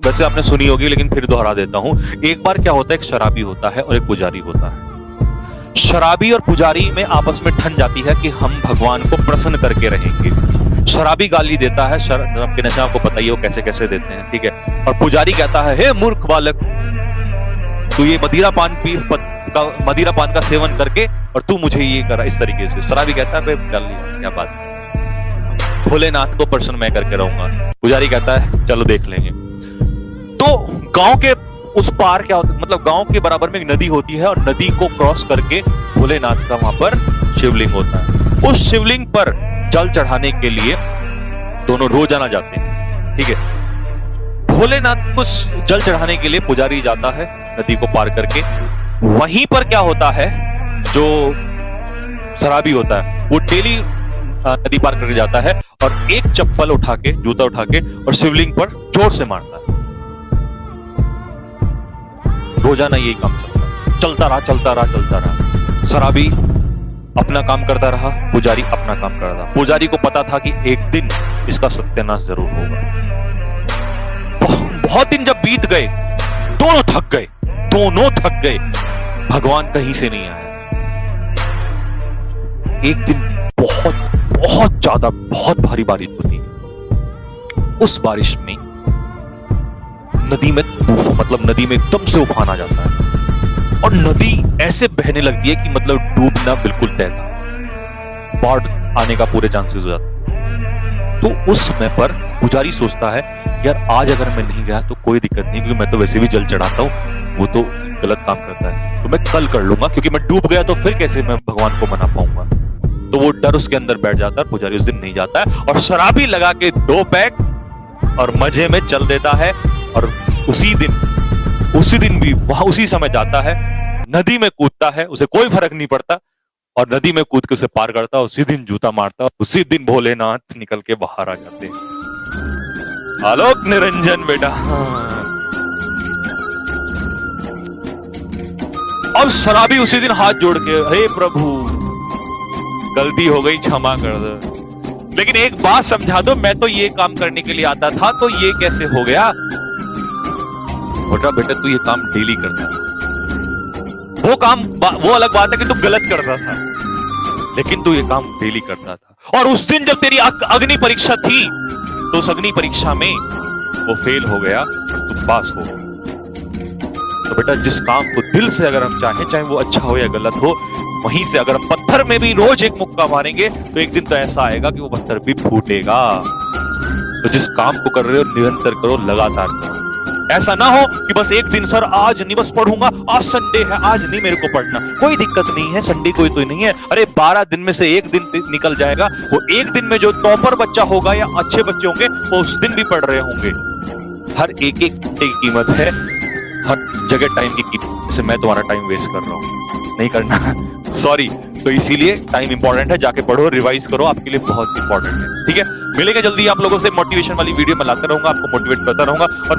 वैसे आपने सुनी होगी लेकिन फिर दोहरा देता हूं। एक बार क्या होता है, एक शराबी होता है और एक पुजारी होता है। शराबी और पुजारी में आपस में ठन जाती है कि हम भगवान को प्रसन्न करके रहेंगे। शराबी गाली देता है, शराब के नशे आपको पता ही है वो कैसे कैसे देते हैं, ठीक है। और पुजारी कहता है, हे मूर्ख बालक, तू ये मदिरा पान का सेवन करके और तू मुझे ये करा इस तरीके से। शराबी कहता है, चल क्या बात है, भोलेनाथ को प्रसन्न मैं करके रहूंगा। पुजारी कहता है चलो देख लेंगे। तो गांव के उस पार क्या होता है, मतलब गांव के बराबर में एक नदी होती है और नदी को क्रॉस करके भोलेनाथ का वहां पर शिवलिंग होता है। उस शिवलिंग पर जल चढ़ाने के लिए दोनों रोजाना जाते हैं, ठीक है। भोलेनाथ को जल चढ़ाने के लिए पुजारी जाता है नदी को पार करके। वहीं पर क्या होता है, जो शराबी होता है वो डेली नदी पार करके जाता है और एक चप्पल उठा के, जूता उठा के और शिवलिंग पर जोर से मारता है। रोजाना यही काम चलता रहा। शराबी अपना काम करता रहा, पुजारी अपना काम करता रहा। पुजारी को पता था कि एक दिन इसका सत्यानाश जरूर होगा। बहुत दिन जब बीत गए, दोनों थक गए, भगवान कहीं से नहीं आया। एक दिन बहुत भारी बारिश होती है। उस बारिश में नदी में नदी में एकदम से उफान आ जाता है और नदी ऐसे बहने लगती है कि मतलब डूबना बिल्कुल तय था, बाढ़ आने का पूरे चांसेस हो जाते हैं। तो उस समय पर पुजारी सोचता है, यार आज अगर मैं नहीं गया तो कोई दिक्कत नहीं, क्योंकि मैं तो वैसे भी जल चढ़ाता हूं, वो तो गलत काम करता है, तो मैं कल कर लूंगा, क्योंकि मैं डूब गया तो फिर कैसे मैं भगवान को मना पाऊंगा। तो वो डर उसके अंदर बैठ जाता है। पुजारी उस दिन नहीं जाता है और शराबी लगा के 2 पैक और मजे में चल देता है। और उसी दिन भी वहां उसी समय जाता है, नदी में कूदता है, उसे कोई फर्क नहीं पड़ता और नदी में कूद के उसे पार करता है। उसी दिन जूता मारता है, उसी दिन भोलेनाथ निकल के बाहर आ जाते हैं। आलोक निरंजन बेटा। और शराबी उसी दिन हाथ जोड़ के, हे प्रभु गलती हो गई, क्षमा कर दो, लेकिन एक बात समझा दो, मैं तो ये काम करने के लिए आता था, तो ये कैसे हो गया? बेटा तू ये काम डेली करता था, वो अलग बात है कि तू गलत करता था, लेकिन तू ये काम डेली करता था। और उस दिन जब तेरी अग्नि परीक्षा थी तो उस अग्नि परीक्षा में वो फेल हो गया और तू पास हो। तो बेटा जिस काम को दिल से अगर हम चाहे वो अच्छा हो या गलत हो, वहीं से अगर हम पत्थर में भी रोज एक मुक्का मारेंगे तो एक दिन तो ऐसा आएगा कि वो पत्थर भी फूटेगा। तो जिस काम को कर रहे हो निरंतर करो, लगातार करो। ऐसा ना हो कि बस एक दिन सर आज नहीं, बस पढ़ूंगा, आज संडे है, आज नहीं मेरे को पढ़ना, कोई दिक्कत नहीं है, संडे कोई तो नहीं है। अरे 12 दिन में से एक दिन निकल जाएगा, वो एक दिन में जो टॉपर बच्चा होगा या अच्छे बच्चे होंगे वो उस दिन भी पढ़ रहे होंगे। हर एक घंटे की कीमत है, हर जगह टाइम की कीमत। जैसे मैं तुम्हारा टाइम वेस्ट कर रहा हूँ, नहीं करना, सॉरी। तो इसीलिए टाइम इंपॉर्टेंट है, जाके पढ़ो, रिवाइज करो, आपके लिए बहुत इंपॉर्टेंट है, ठीक है। मिलेंगे जल्दी आप लोगों से, मोटिवेशन वाली वीडियो में लाता रहूंगा, आपको मोटिवेट करता रहूंगा। और